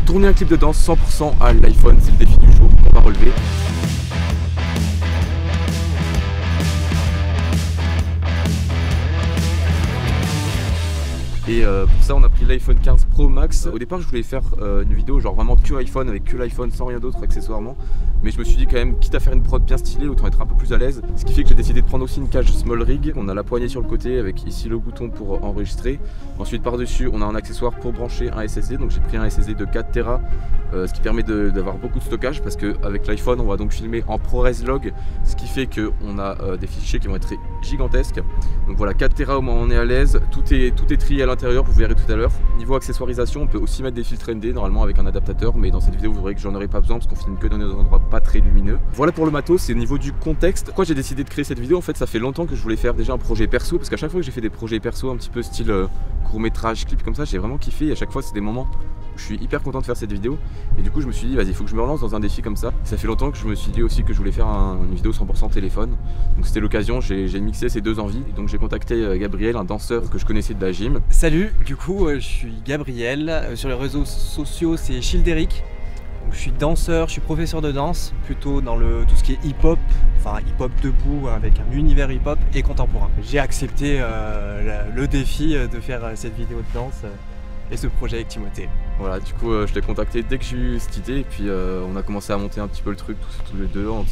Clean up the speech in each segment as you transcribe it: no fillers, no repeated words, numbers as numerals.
tourner un clip de danse 100% à l'iPhone, c'est le défi du jour qu'on va relever. Et pour ça on a pris l'iPhone 15 Pro Max. Au départ je voulais faire une vidéo genre vraiment que iPhone, avec que l'iPhone sans rien d'autre accessoirement. Mais je me suis dit quand même, quitte à faire une prod bien stylée, autant être un peu plus à l'aise. Ce qui fait que j'ai décidé de prendre aussi une cage Small Rig. On a la poignée sur le côté avec ici le bouton pour enregistrer. Ensuite par dessus on a un accessoire pour brancher un SSD. Donc j'ai pris un SSD de 4 Tera, ce qui permet d'avoir beaucoup de stockage. Parce qu'avec l'iPhone on va donc filmer en ProRes Log. Ce qui fait qu'on a des fichiers qui vont être gigantesques. Donc voilà, 4 Tera au moins on est à l'aise. Tout est trié à l'intérieur, vous verrez tout à l'heure. Niveau accessoirisation, on peut aussi mettre des filtres ND normalement avec un adaptateur, mais dans cette vidéo vous verrez que j'en aurai pas besoin parce qu'on filme que dans des endroits pas très lumineux. Voilà pour le matos. C'est au niveau du contexte. Pourquoi j'ai décidé de créer cette vidéo? En fait ça fait longtemps que je voulais faire déjà un projet perso, parce qu'à chaque fois que j'ai fait des projets perso un petit peu style court-métrage, clip comme ça, j'ai vraiment kiffé et à chaque fois c'est des moments où je suis hyper content de faire cette vidéo. Et du coup je me suis dit vas-y, il faut que je me relance dans un défi comme ça. Ça fait longtemps que je me suis dit aussi que je voulais faire une vidéo 100% téléphone. Donc c'était l'occasion, j'ai mixé ces deux envies. Et donc j'ai contacté Gabriel, un danseur que je connaissais de la gym. Salut, du coup je suis Gabriel, sur les réseaux sociaux c'est Childeric. Donc, je suis danseur, je suis professeur de danse, plutôt dans tout ce qui est hip-hop, enfin hip-hop debout avec un univers hip-hop et contemporain. J'ai accepté le défi de faire cette vidéo de danse et ce projet avec Timothée. Voilà, du coup je l'ai contacté dès que j'ai eu cette idée et puis on a commencé à monter un petit peu le truc tous les deux en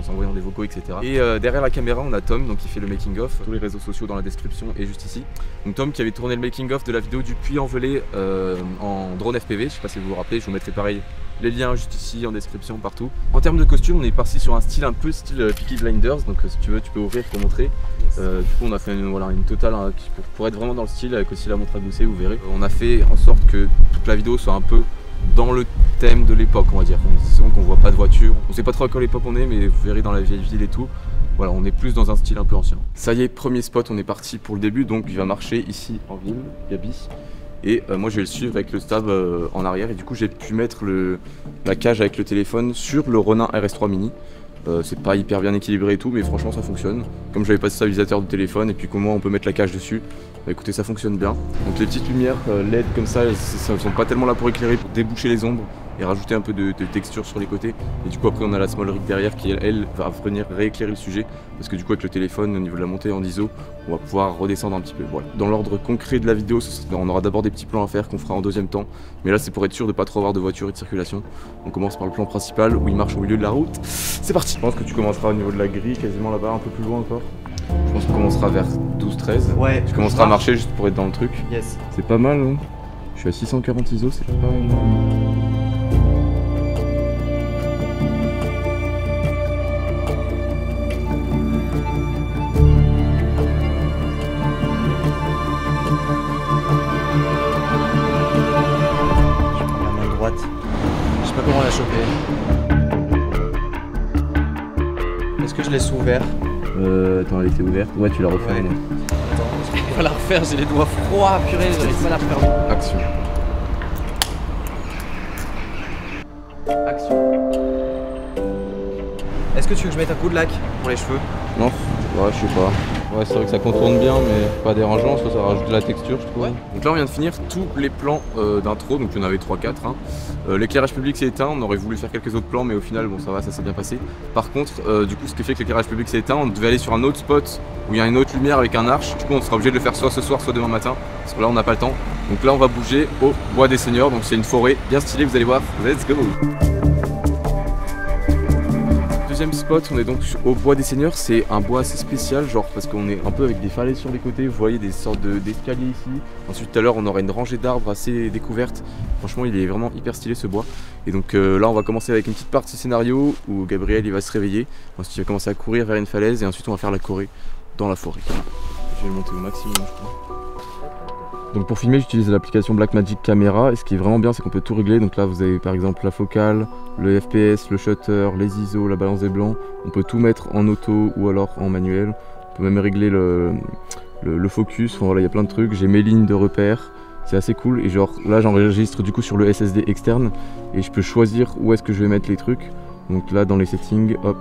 s'envoyant des vocaux, etc. Et derrière la caméra on a Tom donc, qui fait le making of, tous les réseaux sociaux dans la description et juste ici. Donc Tom qui avait tourné le making of de la vidéo du puits envolé en drone FPV, je sais pas si vous vous rappelez, je vous mettrai pareil les liens juste ici en description partout. En termes de costume on est parti sur un style un peu style Peaky Blinders, donc si tu veux tu peux ouvrir pour montrer. Du coup on a fait une totale pour être vraiment dans le style, avec aussi la montre à gousset, vous verrez. On a fait en sorte que toute la vidéo soit un peu dans le thème de l'époque, on va dire. Disons qu'on voit pas de voiture, on sait pas trop à quelle époque on est, mais vous verrez dans la vieille ville et tout. Voilà, on est plus dans un style un peu ancien. Ça y est, premier spot, on est parti pour le début, donc il va marcher ici en ville, Gabi. Et moi je vais le suivre avec le stab en arrière, et du coup j'ai pu mettre la cage avec le téléphone sur le Ronin RS3 Mini. C'est pas hyper bien équilibré et tout, mais franchement ça fonctionne. Comme j'avais pas de stabilisateur de téléphone et puis qu'au moins on peut mettre la cage dessus, bah écoutez, ça fonctionne bien. Donc les petites lumières LED comme ça, elles sont pas tellement là pour éclairer, pour déboucher les ombres et rajouter un peu de texture sur les côtés. Et du coup après on a la Small Rig derrière qui elle va venir rééclairer le sujet, parce que du coup avec le téléphone au niveau de la montée en ISO on va pouvoir redescendre un petit peu. Voilà. Dans l'ordre concret de la vidéo, on aura d'abord des petits plans à faire qu'on fera en deuxième temps, mais là c'est pour être sûr de pas trop avoir de voitures et de circulation. On commence par le plan principal où il marche au milieu de la route. C'est parti. Je pense que tu commenceras au niveau de la grille, quasiment là-bas, un peu plus loin encore. Je pense qu'on commencera vers 12-13. Ouais. Tu commenceras à marcher juste pour être dans le truc. Yes. C'est pas mal, hein. Je suis à 640 ISO, c'est pas mal. Je sais pas comment la choper. Est-ce que je laisse ouvert? Attends, elle était ouverte. Ouais, tu la refais. Ouais. Attends, je peux pas la refaire, j'ai les doigts froids, purée, j'arrive pas à la refaire. Action. Action. Est-ce que tu veux que je mette un coup de lac pour les cheveux? Non, ouais, je sais pas. Ouais, c'est vrai que ça contourne bien, mais pas dérangeant, ça rajoute de la texture, je trouve. Ouais. Donc là, on vient de finir tous les plans d'intro, donc il y en avait 3-4. Hein. L'éclairage public s'est éteint, on aurait voulu faire quelques autres plans, mais au final, bon, ça va, ça s'est bien passé. Par contre, du coup, ce qui fait que l'éclairage public s'est éteint, on devait aller sur un autre spot où il y a une autre lumière avec un arche. Du coup, on sera obligé de le faire soit ce soir, soit demain matin, parce que là, on n'a pas le temps. Donc là, on va bouger au Bois des Seigneurs, donc c'est une forêt bien stylée, vous allez voir. Let's go! Deuxième spot, on est donc au Bois des Seigneurs. C'est un bois assez spécial, genre parce qu'on est un peu avec des falaises sur les côtés. Vous voyez des sortes d'escaliers ici. Ensuite tout à l'heure on aura une rangée d'arbres assez découverte. Franchement il est vraiment hyper stylé ce bois. Et donc là on va commencer avec une petite partie scénario où Gabriel il va se réveiller. Ensuite il va commencer à courir vers une falaise et ensuite on va faire la choré dans la forêt. Je vais le monter au maximum je crois. Donc pour filmer j'utilise l'application Blackmagic Camera et ce qui est vraiment bien c'est qu'on peut tout régler. Donc là vous avez par exemple la focale, le FPS, le shutter, les ISO, la balance des blancs. On peut tout mettre en auto ou alors en manuel. On peut même régler le focus, enfin, voilà il y a plein de trucs. J'ai mes lignes de repère, c'est assez cool. Et genre là j'enregistre du coup sur le SSD externe et je peux choisir où est-ce que je vais mettre les trucs. Donc là dans les settings, hop,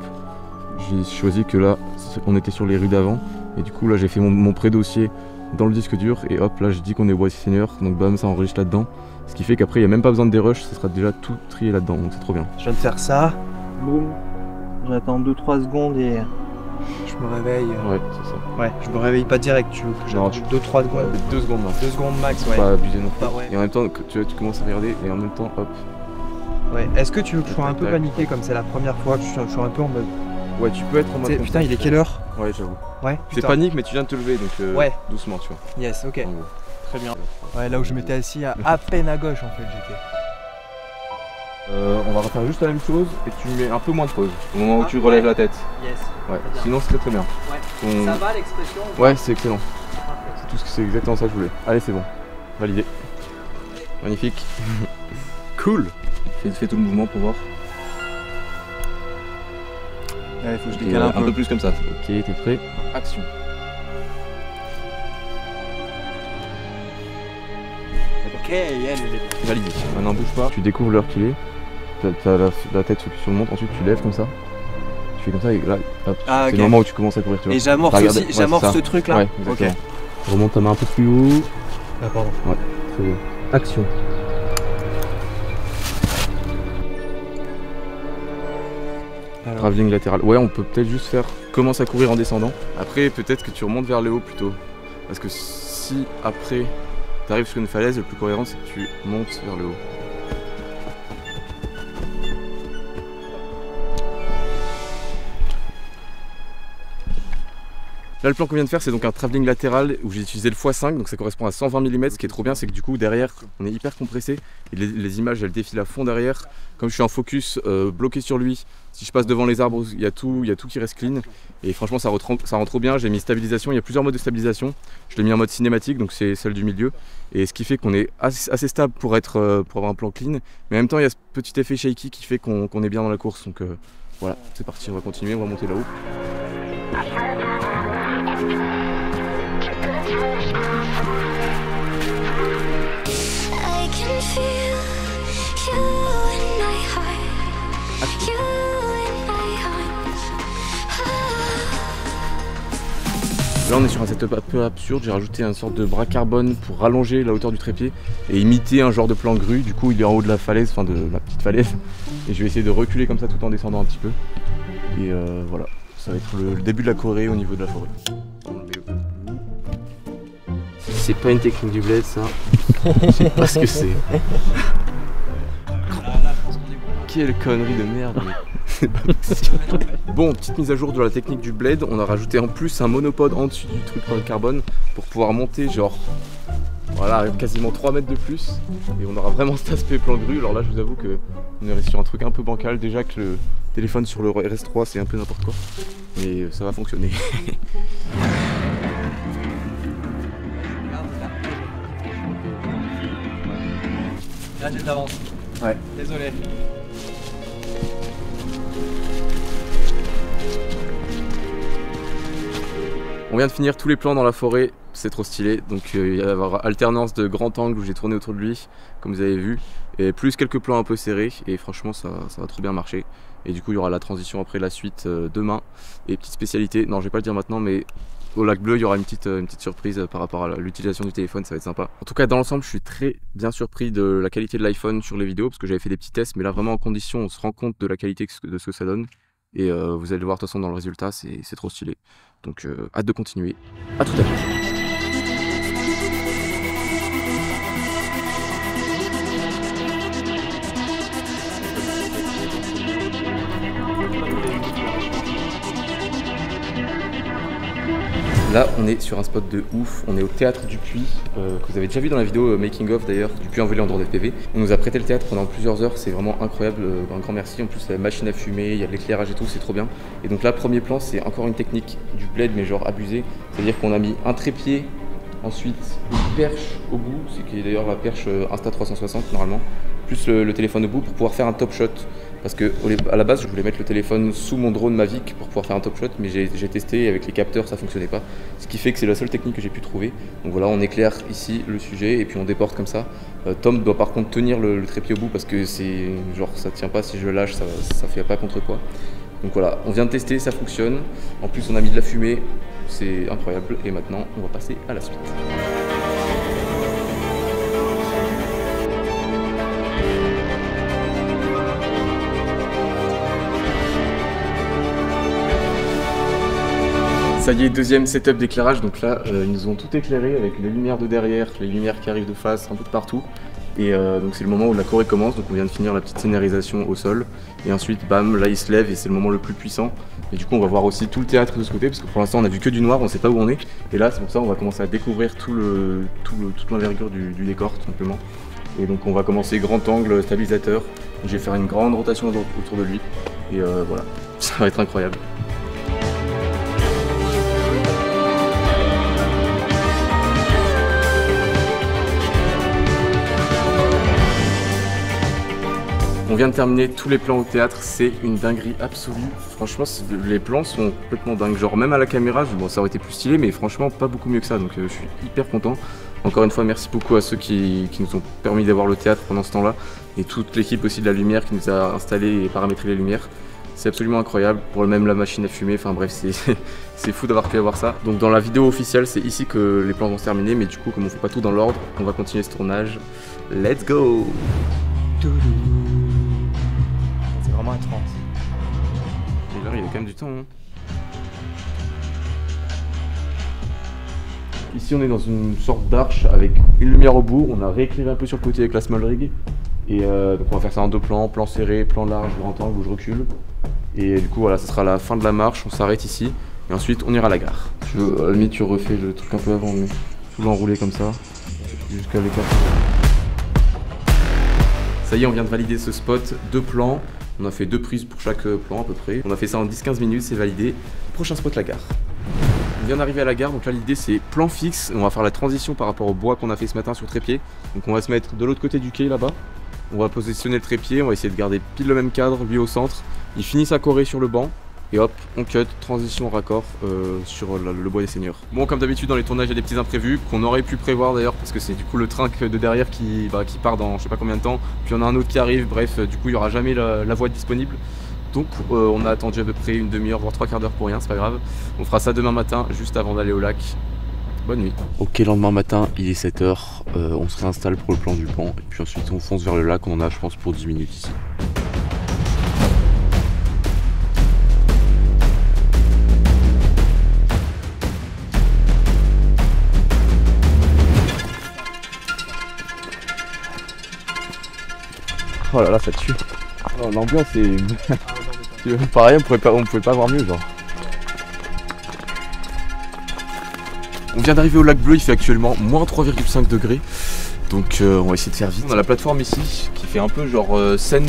j'ai choisi que là on était sur les rues d'avant. Et du coup là j'ai fait mon pré-dossier dans le disque dur et hop là je dis qu'on est voice senior, donc bam ça enregistre là-dedans. Ce qui fait qu'après il n'y a même pas besoin de dérush, ça sera déjà tout trié là-dedans, donc c'est trop bien. Je viens de faire ça, boum, j'attends 2-3 secondes et je me réveille. Ouais, c'est ça. Ouais, je me réveille pas direct, tu veux que j'attende 2-3 secondes. 2 secondes max. 2 secondes max, ouais. Pas abuser non plus. Bah, ouais. Et en même temps, tu commences à regarder et en même temps, hop. Ouais, est-ce que tu veux que je sois un peu paniqué comme c'est la première fois que je suis un peu en mode. Ouais, tu peux être en mode. Putain, il est quelle heure? Ouais, j'avoue. Ouais. C'est panique, mais tu viens de te lever donc ouais. Doucement, tu vois. Yes, ok. Très bien. Ouais, là où je m'étais assis à peine à gauche en fait, j'étais. On va refaire juste la même chose et tu mets un peu moins de pause au moment où tu relèves la tête. Yes. Ouais. Sinon c'est très bien. Ouais. Ça va l'expression? Ouais, c'est excellent. C'est tout c'est exactement ça que je voulais. Allez, c'est bon. Validé. Magnifique. Cool. Fais tout le mouvement pour voir. Allez, faut que je décale un peu plus comme ça. Ok, t'es prêt? Action. Ok, elle est validé. Maintenant bouge pas. Tu découvres l'heure qu'il est. T'as la tête sur le montre, ensuite tu lèves comme ça. Tu fais comme ça et là, hop. C'est le moment où tu commences à courir, tu vois. Et j'amorce aussi, j'amorce ce truc là. Ouais, exactement. Ok. Remonte ta main un peu plus haut. Ah pardon. Ouais, très bien. Action. Travelling latéral. Ouais, on peut peut-être juste faire commence à courir en descendant. Après, peut-être que tu remontes vers le haut plutôt. Parce que si après tu arrives sur une falaise, le plus cohérent c'est que tu montes vers le haut. Là, le plan qu'on vient de faire, c'est donc un travelling latéral où j'ai utilisé le x5, donc ça correspond à 120 mm. Ce qui est trop bien, c'est que du coup, derrière, on est hyper compressé et les images elles défilent à fond derrière. Comme je suis en focus bloqué sur lui, si je passe devant les arbres, il y a tout qui reste clean. Et franchement, ça rend trop bien. J'ai mis stabilisation, il y a plusieurs modes de stabilisation. Je l'ai mis en mode cinématique, donc c'est celle du milieu. Et ce qui fait qu'on est assez stable pour avoir un plan clean. Mais en même temps, il y a ce petit effet shaky qui fait qu'on est bien dans la course. Donc voilà, c'est parti, on va continuer, on va monter là-haut. Là on est sur un setup un peu absurde, j'ai rajouté une sorte de bras carbone pour rallonger la hauteur du trépied et imiter un genre de plan grue. Du coup il est en haut de la falaise, enfin de ma petite falaise, et je vais essayer de reculer comme ça tout en descendant un petit peu. Et voilà, ça va être le début de la Corée au niveau de la forêt. C'est pas une technique du bled ça, je sais pas ce que c'est. Quelle connerie de merde, c'est pas possible. Bon, petite mise à jour de la technique du blade, on a rajouté en plus un monopode en dessus du truc en carbone pour pouvoir monter genre, voilà, quasiment 3 mètres de plus. Et on aura vraiment cet aspect plan grue. Alors là je vous avoue que on est resté sur un truc un peu bancal, déjà que le téléphone sur le RS3 c'est un peu n'importe quoi. Mais ça va fonctionner. Là j'ai de l'avance. Ouais. Désolé. On vient de finir tous les plans dans la forêt, c'est trop stylé. Donc il va y avoir alternance de grand angle où j'ai tourné autour de lui, comme vous avez vu, et plus quelques plans un peu serrés. Et franchement ça va trop bien marcher. Et du coup il y aura la transition après la suite demain. Et petite spécialité, non je vais pas le dire maintenant, mais au lac bleu il y aura une petite surprise par rapport à l'utilisation du téléphone, ça va être sympa. En tout cas dans l'ensemble je suis très bien surpris de la qualité de l'iPhone sur les vidéos, parce que j'avais fait des petits tests, mais là vraiment en condition on se rend compte de la qualité de ce que ça donne. Et vous allez le voir de toute façon dans le résultat, c'est trop stylé. Donc hâte de continuer. À tout à l'heure. Là on est sur un spot de ouf, on est au théâtre du Puy, que vous avez déjà vu dans la vidéo making of d'ailleurs, du Puy en Velay en dehors des PV. On nous a prêté le théâtre pendant plusieurs heures, c'est vraiment incroyable, un grand merci. En plus il y a la machine à fumer, il y a de l'éclairage et tout, c'est trop bien. Et donc là premier plan c'est encore une technique du bled mais genre abusé, c'est-à-dire qu'on a mis un trépied, ensuite une perche au bout, c'est qui est d'ailleurs la perche Insta360 normalement, plus le téléphone au bout pour pouvoir faire un top shot. Parce que à la base je voulais mettre le téléphone sous mon drone Mavic pour pouvoir faire un top shot, mais j'ai testé et avec les capteurs ça fonctionnait pas. Ce qui fait que c'est la seule technique que j'ai pu trouver. Donc voilà, on éclaire ici le sujet et puis on déporte comme ça. Tom doit par contre tenir le trépied au bout parce que c'est genre ça tient pas, si je lâche ça fait pas contre quoi. Donc voilà, on vient de tester, ça fonctionne. En plus on a mis de la fumée, c'est incroyable. Et maintenant, on va passer à la suite. Ça y est, deuxième setup d'éclairage. Donc là, ils nous ont tout éclairé avec les lumières de derrière, les lumières qui arrivent de face, un peu de partout. Et donc c'est le moment où la choré commence, donc on vient de finir la petite scénarisation au sol. Et ensuite, bam, là il se lève et c'est le moment le plus puissant. Et du coup, on va voir aussi tout le théâtre de ce côté, parce que pour l'instant on a vu que du noir, on sait pas où on est. Et là, c'est pour ça qu'on va commencer à découvrir toute l'envergure du décor, tout simplement. Et donc on va commencer grand angle, stabilisateur. Je vais faire une grande rotation autour de lui. Et voilà, ça va être incroyable. On vient de terminer tous les plans au théâtre, c'est une dinguerie absolue. Franchement, les plans sont complètement dingues. Genre même à la caméra, bon, ça aurait été plus stylé, mais franchement pas beaucoup mieux que ça. Donc je suis hyper content. Encore une fois, merci beaucoup à ceux qui nous ont permis d'avoir le théâtre pendant ce temps-là. Et toute l'équipe aussi de la lumière qui nous a installé et paramétré les lumières. C'est absolument incroyable. Pour même la machine à fumer, enfin bref, c'est fou d'avoir pu avoir ça. Donc dans la vidéo officielle, c'est ici que les plans vont se terminer. Mais du coup, comme on fait pas tout dans l'ordre, on va continuer ce tournage. Let's go! C'est vraiment un trance. Et là, il y a quand même du temps. Hein. Ici, on est dans une sorte d'arche avec une lumière au bout. On a rééclairé un peu sur le côté avec la small rig. Et donc, on va faire ça en deux plans, plan serré, plan large, grand angle où je recule. Et du coup, voilà, ce sera la fin de la marche. On s'arrête ici. Et ensuite, on ira à la gare. À la limite, tu refais le truc un peu avant, mais tout l'enrouler comme ça, jusqu'à l'écart. Ça y est, on vient de valider ce spot, 2 plans. On a fait 2 prises pour chaque plan à peu près. On a fait ça en 10-15 minutes, c'est validé. Prochain spot, la gare. On vient d'arriver à la gare, donc là l'idée c'est plan fixe. On va faire la transition par rapport au bois qu'on a fait ce matin sur trépied. Donc on va se mettre de l'autre côté du quai là-bas. On va positionner le trépied, on va essayer de garder pile le même cadre, lui au centre. Il finit sa choré sur le banc. Et hop, on cut, transition raccord sur le bois des seigneurs. Bon, comme d'habitude dans les tournages, il y a des petits imprévus qu'on aurait pu prévoir d'ailleurs, parce que c'est du coup le train de derrière qui part dans je sais pas combien de temps. Puis on a un autre qui arrive, bref, du coup il n'y aura jamais la voie disponible. Donc on a attendu à peu près une demi-heure, voire 3 quarts d'heure pour rien, c'est pas grave. On fera ça demain matin, juste avant d'aller au lac. Bonne nuit. Ok, lendemain matin, il est 7 h, on se réinstalle pour le plan du banc. Et puis ensuite on fonce vers le lac, on en a je pense pour 10 minutes ici. Oh là là, ça tue. Oh, l'ambiance est... Pareil, on pouvait pas voir mieux, genre. On vient d'arriver au lac bleu, il fait actuellement moins 3,5 degrés. Donc on va essayer de faire vite. On a la plateforme ici qui fait un peu genre scène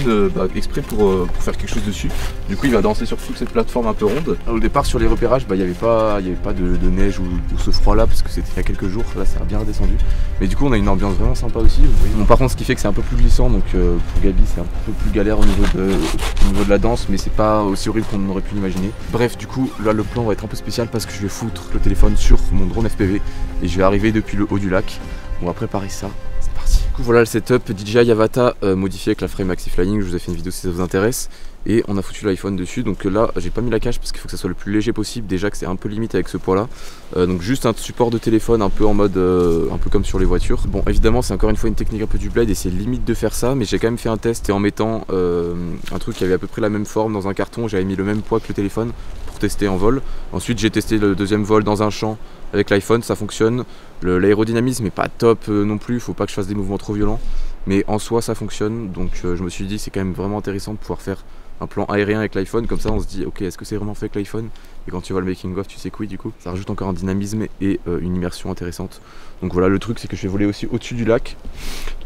exprès pour faire quelque chose dessus. Du coup il va danser sur toute cette plateforme un peu ronde. Au départ sur les repérages il n'y avait pas de neige ou ce froid là parce que c'était il y a quelques jours. Là ça a bien redescendu. Mais du coup on a une ambiance vraiment sympa aussi. Bon, par contre ce qui fait que c'est un peu plus glissant, donc pour Gabi c'est un peu plus galère au niveau de la danse, mais c'est pas aussi horrible qu'on aurait pu l'imaginer. Bref, du coup là le plan va être un peu spécial parce que je vais foutre le téléphone sur mon drone FPV et je vais arriver depuis le haut du lac. On va préparer ça. Du coup, voilà le setup DJI Avata modifié avec la frame Maxi Flying. Je vous ai fait une vidéo si ça vous intéresse. Et on a foutu l'iPhone dessus. Donc là, j'ai pas mis la cache parce qu'il faut que ça soit le plus léger possible. Déjà que c'est un peu limite avec ce poids là. Donc juste un support de téléphone un peu en mode un peu comme sur les voitures. Bon, évidemment, c'est encore une fois une technique un peu du blade et c'est limite de faire ça. Mais j'ai quand même fait un test et en mettant un truc qui avait à peu près la même forme dans un carton. J'avais mis le même poids que le téléphone pour tester en vol. Ensuite, j'ai testé le deuxième vol dans un champ avec l'iPhone, ça fonctionne. L'aérodynamisme est pas top non plus, faut pas que je fasse des mouvements trop violents, mais en soi ça fonctionne. Donc je me suis dit c'est quand même vraiment intéressant de pouvoir faire un plan aérien avec l'iPhone, comme ça on se dit ok, est-ce que c'est vraiment fait avec l'iPhone? Et quand tu vois le making of tu sais que oui, du coup ça rajoute encore un dynamisme et une immersion intéressante. Donc voilà, le truc c'est que je vais voler aussi au-dessus du lac,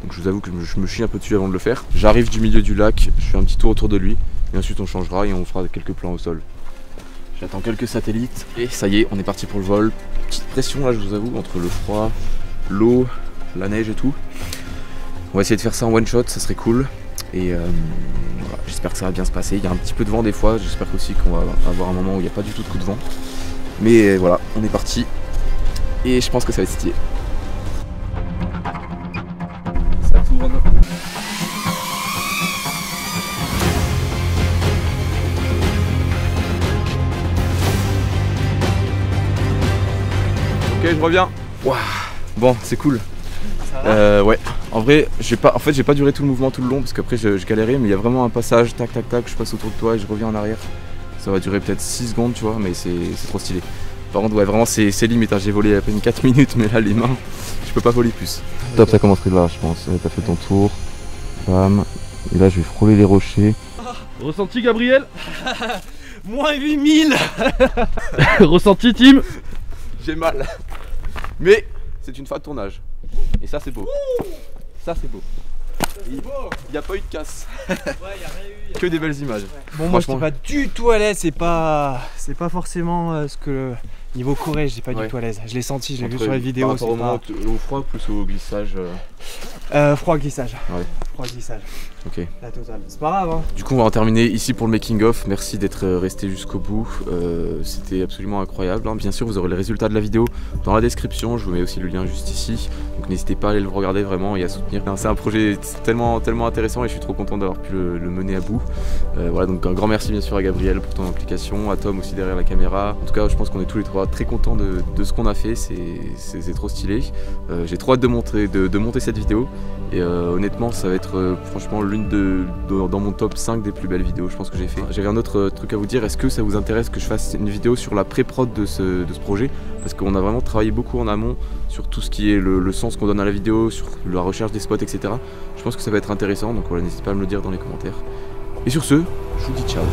donc je vous avoue que je me chie un peu dessus avant de le faire. J'arrive du milieu du lac, je fais un petit tour autour de lui et ensuite on changera et on fera quelques plans au sol. J'attends quelques satellites et ça y est, on est parti pour le vol. Petite pression là, je vous avoue, entre le froid, l'eau, la neige et tout. On va essayer de faire ça en one shot, ça serait cool. Et voilà, j'espère que ça va bien se passer. Il y a un petit peu de vent des fois, j'espère aussi qu'on va avoir un moment où il n'y a pas du tout de coup de vent. Mais voilà, on est parti et je pense que ça va être stylé. Ça tourne. je reviens. Waouh. Bon, c'est cool. Ouais, en vrai, j'ai pas duré tout le mouvement tout le long parce qu'après je galérais, mais il y a vraiment un passage, tac tac tac, je passe autour de toi et je reviens en arrière. Ça va durer peut-être 6 secondes, tu vois, mais c'est trop stylé. Par contre, ouais, vraiment, c'est limite, hein. J'ai volé à peine 4 minutes, mais là, les mains, je peux pas voler plus. Top, ça commencerait là, je pense. T'as fait ton tour, bam, et là, je vais frôler les rochers. Ressenti, Gabriel? Moins 8000. Ressenti, Tim? J'ai mal. Mais c'est une fin de tournage. Et ça, c'est beau. Ça, c'est beau. Il n'y a pas eu de casse. Ouais, y a rien eu. Que des belles images. Ouais. Bon, moi, je suis pas du tout à l'aise. C'est pas forcément ce que. Niveau Corée, j'étais pas du tout à l'aise. Je l'ai senti, je l'ai vu sur les vidéos. Par rapport au froid plus au glissage. Froid glissage. Ouais. Froid glissage. Ok. La totale. C'est pas grave. Hein. Du coup, on va en terminer ici pour le making of. Merci d'être resté jusqu'au bout. C'était absolument incroyable. Hein. Bien sûr, vous aurez les résultats de la vidéo dans la description. Je vous mets aussi le lien juste ici. Donc n'hésitez pas à aller le regarder vraiment et à soutenir. C'est un projet tellement intéressant et je suis trop content d'avoir pu le mener à bout. Voilà, donc un grand merci bien sûr à Gabriel pour ton implication, à Tom aussi derrière la caméra. En tout cas, je pense qu'on est tous les trois très contents de ce qu'on a fait. C'est trop stylé. J'ai trop hâte de monter cette vidéo. Et honnêtement, ça va être franchement l'une dans mon top 5 des plus belles vidéos je pense que j'ai fait. J'avais un autre truc à vous dire, est-ce que ça vous intéresse que je fasse une vidéo sur la pré-prod de ce projet? Parce qu'on a vraiment travaillé beaucoup en amont sur tout ce qui est le sens qu'on donne à la vidéo, sur la recherche des spots, etc. Je pense que ça va être intéressant, donc voilà, n'hésitez pas à me le dire dans les commentaires. Et sur ce, je vous dis ciao.